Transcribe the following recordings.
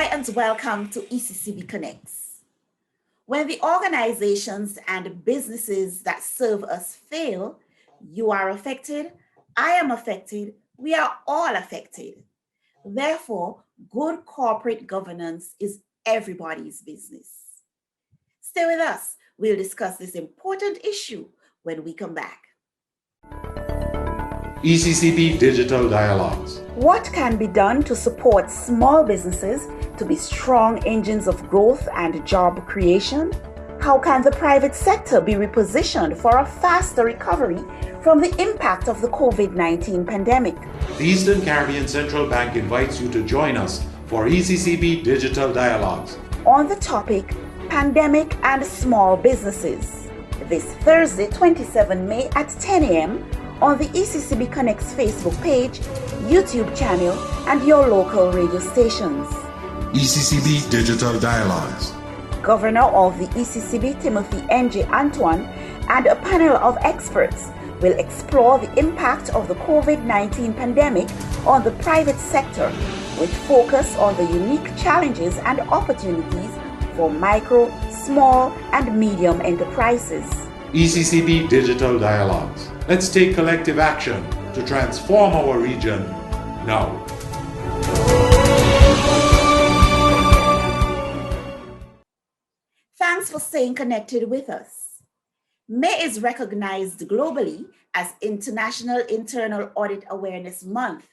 Hi and welcome to ECCB Connects. When the organizations and businesses that serve us fail, you are affected, I am affected, we are all affected. Therefore, good corporate governance is everybody's business. Stay with us. We'll discuss this important issue when we come back. ECCB Digital Dialogues. What can be done to support small businesses to be strong engines of growth and job creation? How can the private sector be repositioned for a faster recovery from the impact of the COVID-19 pandemic? The Eastern Caribbean Central Bank invites you to join us for ECCB Digital Dialogues on the topic Pandemic and Small Businesses, this Thursday, 27 May at 10 a.m. on the ECCB Connects Facebook page, YouTube channel, and your local radio stations. ECCB Digital Dialogues. Governor of the ECCB, Timothy N.J. Antoine, and a panel of experts will explore the impact of the COVID-19 pandemic on the private sector, with focus on the unique challenges and opportunities for micro, small, and medium enterprises. ECCB Digital Dialogues. Let's take collective action to transform our region now. Thanks for staying connected with us. May is recognized globally as International Internal Audit Awareness Month.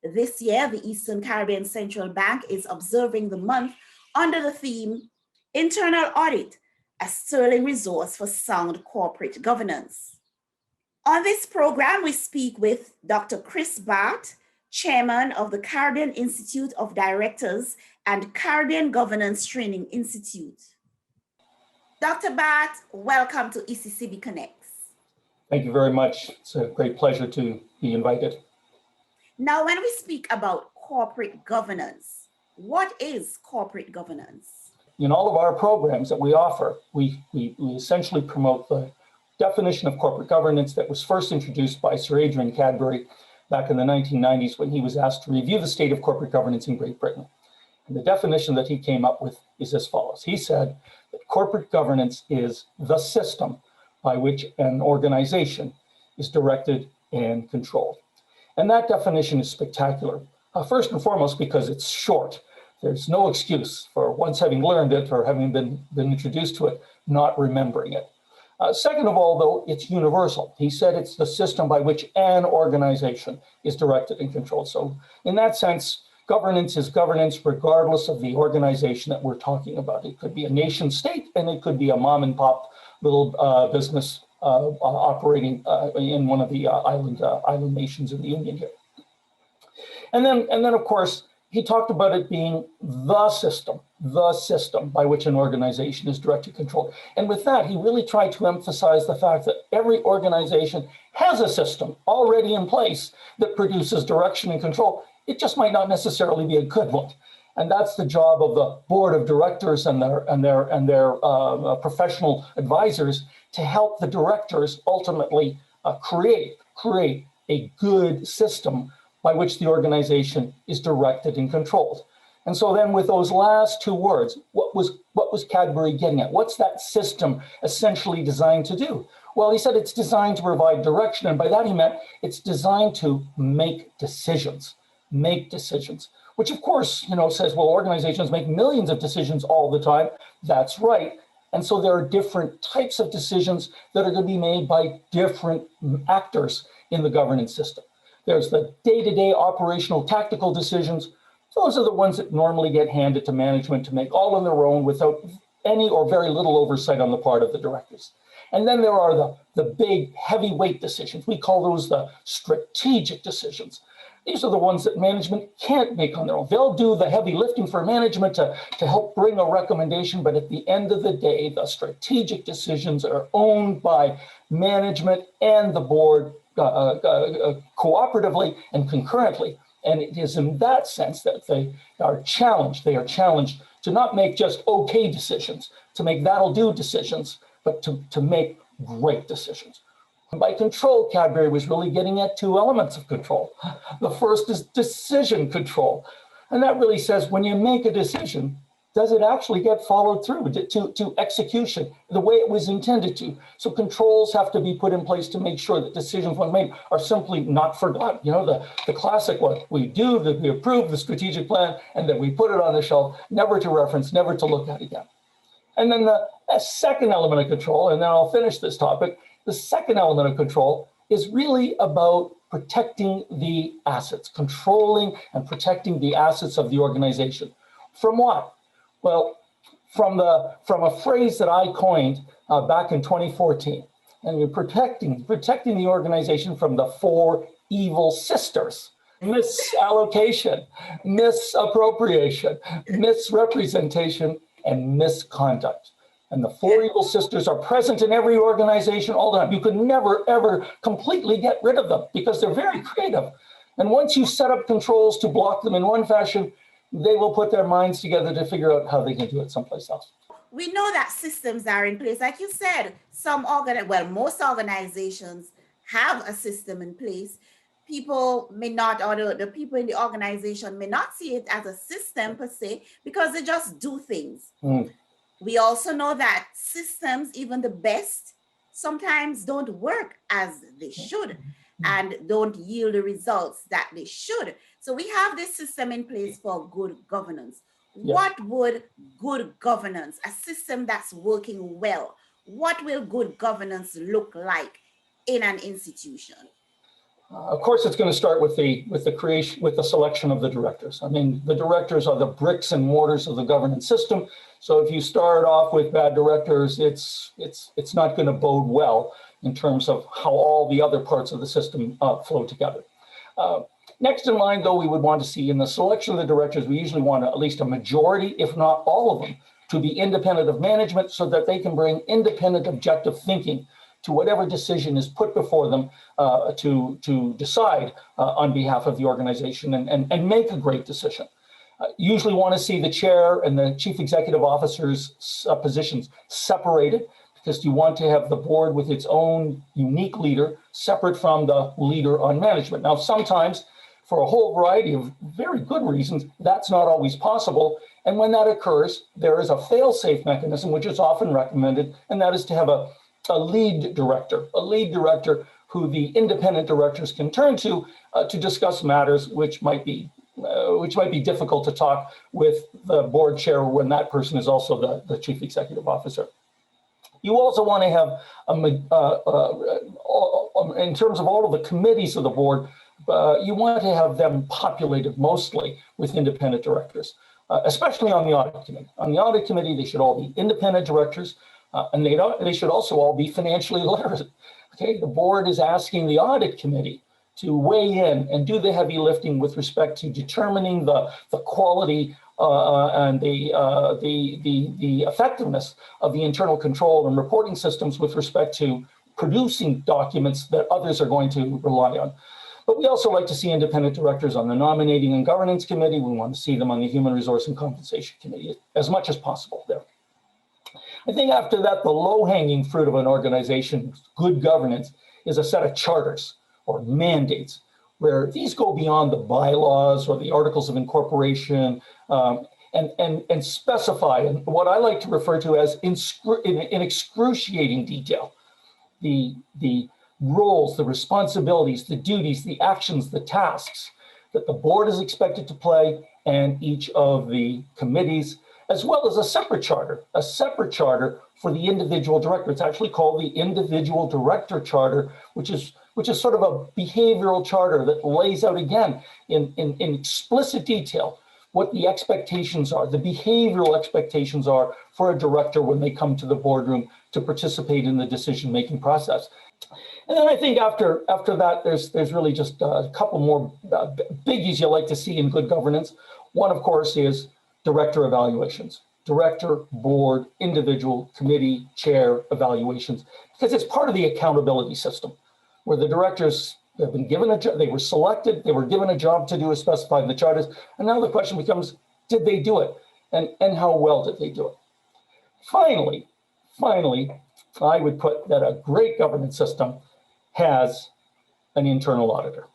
This year, the Eastern Caribbean Central Bank is observing the month under the theme Internal Audit, a sterling resource for sound corporate governance. On this program, we speak with Dr. Chris Bart, Chairman of the Caribbean Institute of Directors and Caribbean Governance Training Institute. Dr. Bart, welcome to ECCB Connects. Thank you very much. It's a great pleasure to be invited. Now, when we speak about corporate governance, what is corporate governance? In all of our programs that we offer, we essentially promote the definition of corporate governance that was first introduced by Sir Adrian Cadbury back in the 1990s when he was asked to review the state of corporate governance in Great Britain. And the definition that he came up with is as follows. He said that corporate governance is the system by which an organization is directed and controlled. And that definition is spectacular. First and foremost, because it's short. There's no excuse for once having learned it or having been introduced to it, not remembering it. Second of all, though, it's universal. He said it's the system by which an organization is directed and controlled. So in that sense, governance is governance regardless of the organization that we're talking about. It could be a nation state and it could be a mom and pop little business operating in one of the island nations in the Union here. And then of course, he talked about it being the system by which an organization is directed and controlled. And with that, he really tried to emphasize the fact that every organization has a system already in place that produces direction and control. It just might not necessarily be a good one. And that's the job of the board of directors and their professional advisors to help the directors ultimately create a good system by which the organization is directed and controlled. And so then with those last two words, what was Cadbury getting at? What's that system essentially designed to do? Well, he said it's designed to provide direction. And by that he meant it's designed to make decisions, which of course, says, well, organizations make millions of decisions all the time. That's right. And so there are different types of decisions that are going to be made by different actors in the governance system. There's the day-to-day operational tactical decisions. Those are the ones that normally get handed to management to make all on their own without any or very little oversight on the part of the directors. And then there are the big heavyweight decisions. We call those the strategic decisions. These are the ones that management can't make on their own. They'll do the heavy lifting for management to help bring a recommendation, but at the end of the day, the strategic decisions are owned by management and the board cooperatively and concurrently. And it is in that sense that they are challenged. They are challenged to not make just okay decisions, to make that'll do decisions, but to make great decisions. And by control, Cadbury was really getting at two elements of control. The first is decision control. And that really says when you make a decision, does it actually get followed through to execution the way it was intended to? So controls have to be put in place to make sure that decisions when made are simply not forgotten. You know, the classic one, we do, that we approve the strategic plan, and then we put it on the shelf, never to reference, never to look at again. And then the second element of control, and then I'll finish this topic, the second element of control is really about protecting the assets, controlling and protecting the assets of the organization. From what? Well, from a phrase that I coined back in 2014, and you're protecting the organization from the four evil sisters: misallocation, misappropriation, misrepresentation, and misconduct. And the four evil sisters are present in every organization all the time. You could never, ever completely get rid of them because they're very creative. And once you set up controls to block them in one fashion, they will put their minds together to figure out how they can do it someplace else. We know that systems are in place. Like you said, most organizations have a system in place. People may not, or the people in the organization may not see it as a system per se, because they just do things. We also know that systems, even the best, sometimes don't work as they should and don't yield the results that they should. So we have this system in place for good governance. Yeah. What would good governance, a system that's working well, what will good governance look like in an institution? Of course, it's going to start with the selection of the directors. I mean, the directors are the bricks and mortars of the governance system. So if you start off with bad directors, it's not going to bode well in terms of how all the other parts of the system flow together. Next in line, though, we would want to see in the selection of the directors, we usually want at least a majority, if not all of them, to be independent of management so that they can bring independent objective thinking to whatever decision is put before them to decide on behalf of the organization and make a great decision. Usually want to see the chair and the chief executive officer's positions separated, because you want to have the board with its own unique leader separate from the leader on management. Now, sometimes, for a whole variety of very good reasons, that's not always possible. And when that occurs, there is a fail-safe mechanism, which is often recommended, and that is to have a lead director who the independent directors can turn to discuss matters which might be difficult to talk with the board chair when that person is also the chief executive officer. You also want to have, in terms of all of the committees of the board, you want to have them populated mostly with independent directors, especially on the audit committee. On the audit committee, they should all be independent directors, and they should also all be financially literate. Okay, the board is asking the audit committee to weigh in and do the heavy lifting with respect to determining the quality and the effectiveness of the internal control and reporting systems with respect to producing documents that others are going to rely on. But we also like to see independent directors on the nominating and governance committee. We want to see them on the human resource and compensation committee as much as possible there. I think after that, the low-hanging fruit of an organization's good governance is a set of charters or mandates, where these go beyond the bylaws or the articles of incorporation and specify, and what I like to refer to as in excruciating detail, the roles, the responsibilities, the duties, the actions, the tasks that the board is expected to play, and each of the committees, as well as a separate charter for the individual director. It's actually called the Individual Director Charter, which is sort of a behavioral charter that lays out again in explicit detail what the expectations are, the behavioral expectations are for a director when they come to the boardroom to participate in the decision-making process. And then I think after that, there's really just a couple more biggies you like to see in good governance. One, of course, is director evaluations. Director, board, individual, committee, chair evaluations, because it's part of the accountability system, where the directors have been given a job, they were selected, they were given a job to do as specified in the charters, and now the question becomes, did they do it? And how well did they do it? Finally, I would put that a great governance system has an internal auditor.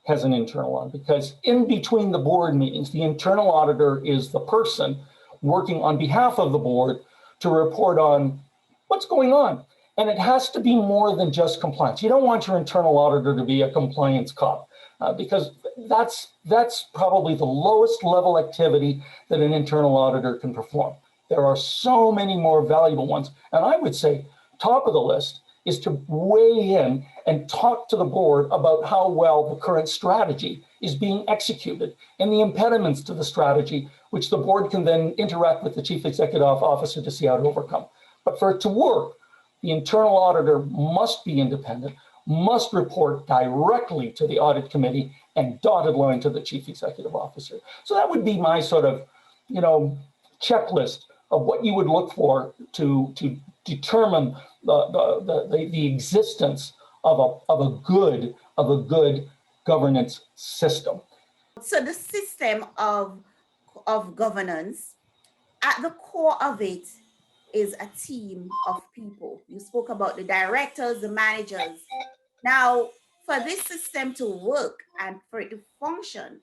has an internal auditor, because in between the board meetings, the internal auditor is the person working on behalf of the board to report on what's going on. And it has to be more than just compliance. You don't want your internal auditor to be a compliance cop, because that's probably the lowest level activity that an internal auditor can perform. There are so many more valuable ones. And I would say top of the list is to weigh in and talk to the board about how well the current strategy is being executed and the impediments to the strategy, which the board can then interact with the chief executive officer to see how to overcome. But for it to work, the internal auditor must be independent, must report directly to the audit committee and dotted line to the chief executive officer. So that would be my sort of, checklist of what you would look for to determine the existence of a good governance system. So the system of governance, at the core of it is a team of people. You spoke about the directors, the managers. Now, for this system to work and for it to function,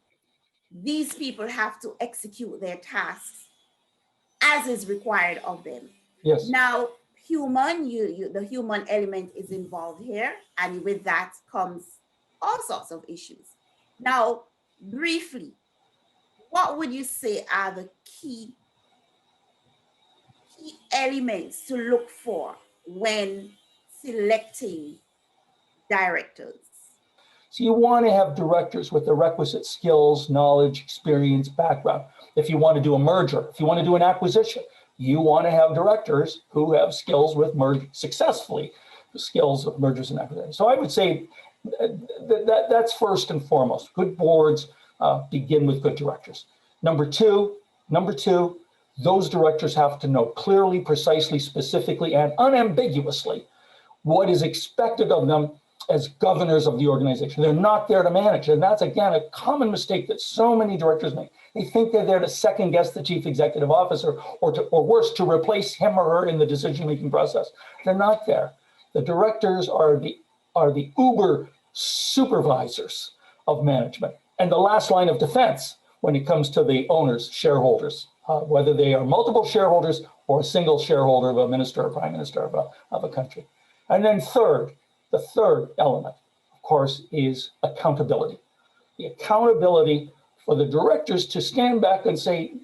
these people have to execute their tasks as is required of them. Yes. Now, the human element is involved here, and with that comes all sorts of issues. Now, briefly, what would you say are the key elements to look for when selecting directors? So you want to have directors with the requisite skills, knowledge, experience, background. If you want to do a merger, if you want to do an acquisition, you want to have directors who have skills with successfully skills of mergers and acquisitions. So I would say that's first and foremost. Good boards begin with good directors. Number two, those directors have to know clearly, precisely, specifically, and unambiguously what is expected of them as governors of the organization. They're not there to manage. And that's, again, a common mistake that so many directors make. They think they're there to second guess the chief executive officer or worse, to replace him or her in the decision-making process. They're not there. The directors are the uber supervisors of management and the last line of defense when it comes to the owners, shareholders, whether they are multiple shareholders or a single shareholder of a minister or prime minister of a country. And then the third element, of course, is accountability. The accountability for the directors to stand back and say,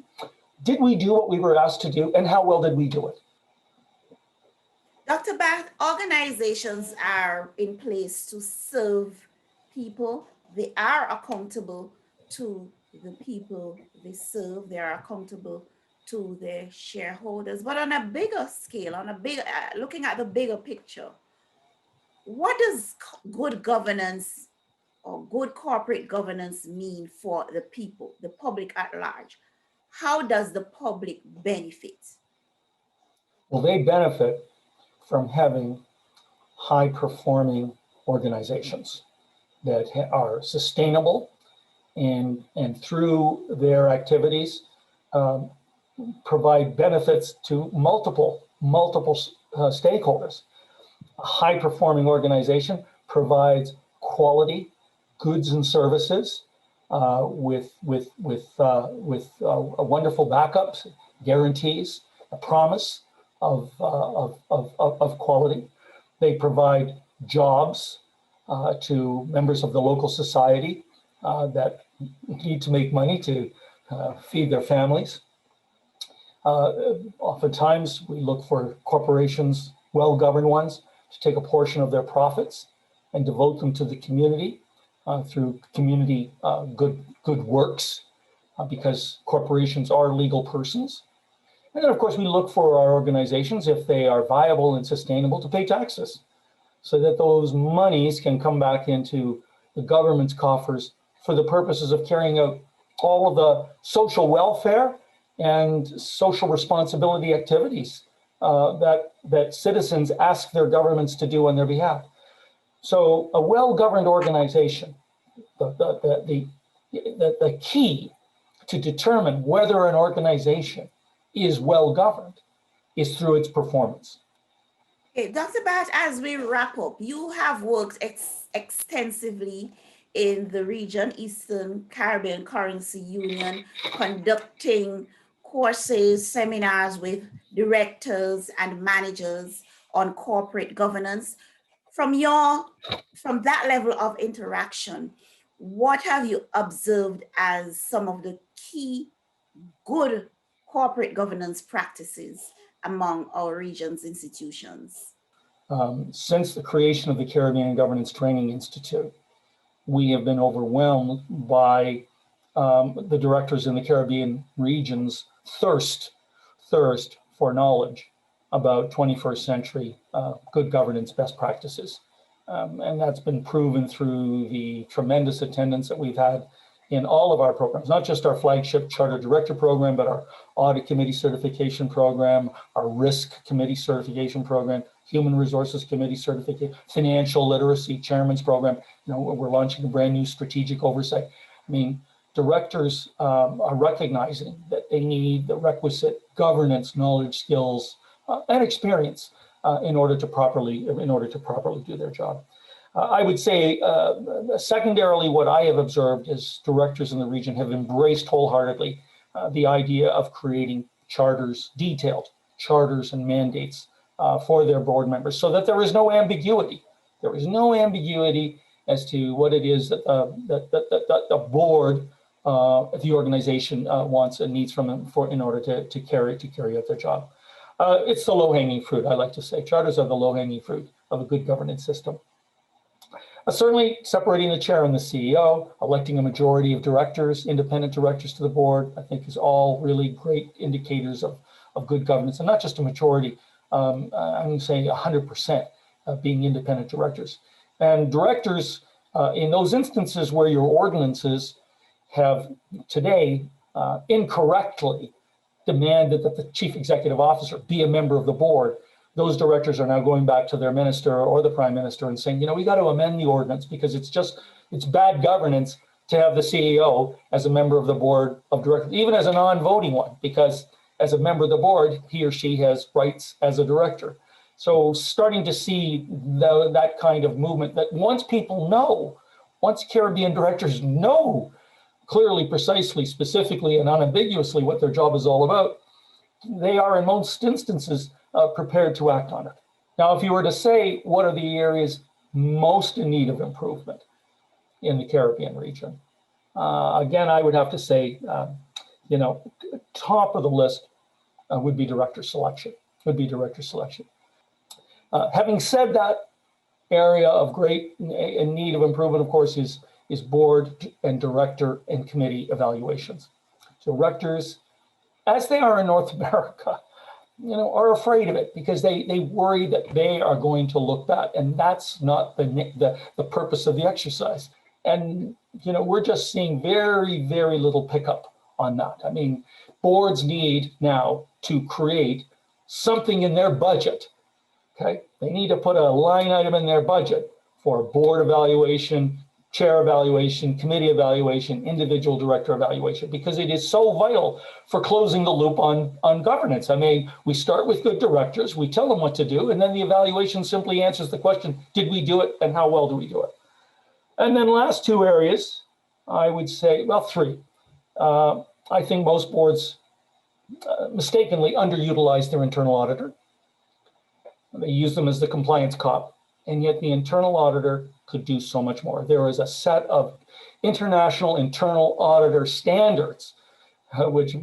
did we do what we were asked to do, and how well did we do it? Dr. Bart, organizations are in place to serve people. They are accountable to the people they serve. They are accountable to their shareholders. But on a bigger scale, looking at the bigger picture, what does good governance or good corporate governance mean for the people, the public at large? How does the public benefit? Well, they benefit from having high-performing organizations that are sustainable and through their activities provide benefits to multiple stakeholders. A high-performing organization provides quality goods and services with wonderful backups, guarantees, a promise of quality. They provide jobs to members of the local society that need to make money to feed their families. Oftentimes, we look for corporations, well-governed ones, to take a portion of their profits and devote them to the community through community good works, because corporations are legal persons. And then, of course, we look for our organizations, if they are viable and sustainable, to pay taxes so that those monies can come back into the government's coffers for the purposes of carrying out all of the social welfare and social responsibility activities that citizens ask their governments to do on their behalf. So a well-governed organization, the key to determine whether an organization is well-governed is through its performance. Okay, Dr. Bart, as we wrap up, you have worked extensively in the region, Eastern Caribbean Currency Union, conducting courses, seminars with directors and managers on corporate governance. From that level of interaction, what have you observed as some of the key good corporate governance practices among our region's institutions? Since the creation of the Caribbean Governance Training Institute, we have been overwhelmed by the directors in the Caribbean region's thirst for knowledge about 21st century good governance best practices. And that's been proven through the tremendous attendance that we've had in all of our programs, not just our flagship Charter Director program, but our Audit Committee Certification program, our Risk Committee Certification program, Human Resources Committee Certification, Financial Literacy Chairman's program. You know, we're launching a brand new strategic oversight. I mean, directors are recognizing that they need the requisite governance, knowledge, skills, and experience in order to properly do their job. I would say, secondarily, what I have observed is directors in the region have embraced wholeheartedly the idea of creating charters, detailed charters and mandates for their board members, so that there is no ambiguity. There is no ambiguity as to what it is that the board, the organization wants and needs from them in order to carry out their job. It's the low-hanging fruit, I like to say. Charters are the low-hanging fruit of a good governance system. Certainly, separating the chair and the CEO, electing a majority of directors, independent directors to the board, I think is all really great indicators of good governance, and not just a majority, I'm saying 100% being independent directors. And directors, in those instances where your ordinances have today incorrectly demanded that the chief executive officer be a member of the board, those directors are now going back to their minister or the prime minister and saying, you know, we got to amend the ordinance because it's bad governance to have the CEO as a member of the board of directors, even as a non-voting one, because as a member of the board, he or she has rights as a director. So starting to see that kind of movement, that once people know, once Caribbean directors know clearly, precisely, specifically, and unambiguously what their job is all about, they are in most instances prepared to act on it. Now, if you were to say, what are the areas most in need of improvement in the Caribbean region? Again, I would have to say, top of the list would be director selection, Having said that, area of great in need of improvement, of course, is board and director and committee evaluations. Directors, as they are in North America, are afraid of it because they worry that they are going to look bad, and that's not the purpose of the exercise. And we're just seeing very, very little pickup on that. I mean, boards need now to create something in their budget. Okay, they need to put a line item in their budget for board evaluation, chair evaluation, committee evaluation, individual director evaluation, because it is so vital for closing the loop on governance. I mean, we start with good directors, we tell them what to do, and then the evaluation simply answers the question, did we do it and how well do we do it? And then last two areas, I would say, well, three. I think most boards mistakenly underutilize their internal auditor. They use them as the compliance cop, and yet the internal auditor could do so much more. There is a set of international internal auditor standards, which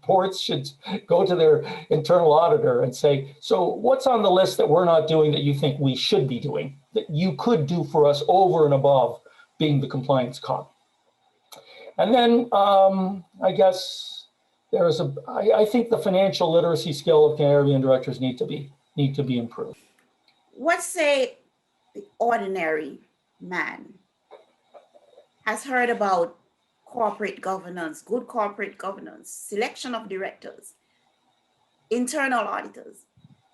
boards should go to their internal auditor and say, so what's on the list that we're not doing that you think we should be doing, that you could do for us over and above being the compliance cop? And then I guess I think the financial literacy skill of Caribbean directors need to be improved. What say the ordinary man has heard about corporate governance, good corporate governance, selection of directors, internal auditors,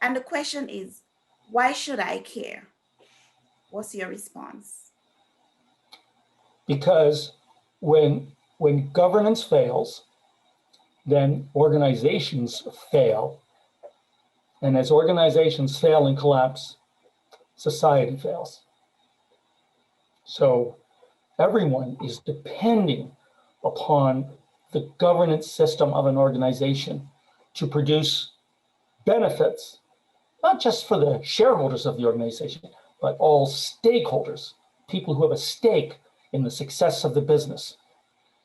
and the question is, why should I care? What's your response? Because when governance fails, then organizations fail. And as organizations fail and collapse, society fails. So everyone is depending upon the governance system of an organization to produce benefits, not just for the shareholders of the organization, but all stakeholders, people who have a stake in the success of the business.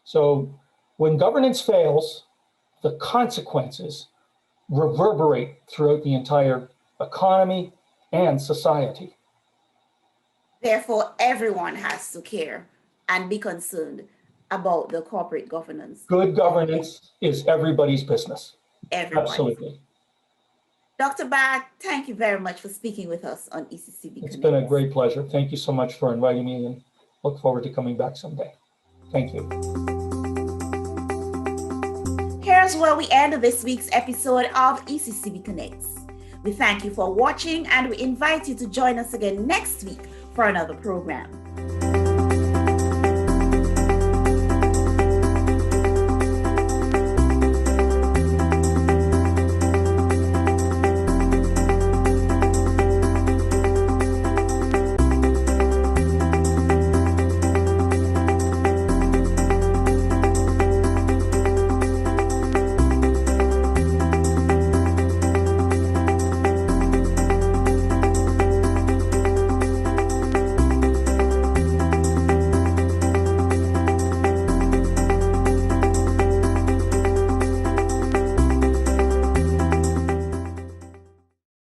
So when governance fails, the consequences reverberate throughout the entire economy and society. Therefore, everyone has to care and be concerned about the corporate governance. Good governance is everybody's business. Everyone. Absolutely. Dr. Bart, thank you very much for speaking with us on ECCB It's Connect. been a great pleasure. Thank you so much for inviting me, and look forward to coming back someday. Thank you. Here's where we end this week's episode of ECCB Connects. We thank you for watching, and we invite you to join us again next week for another program.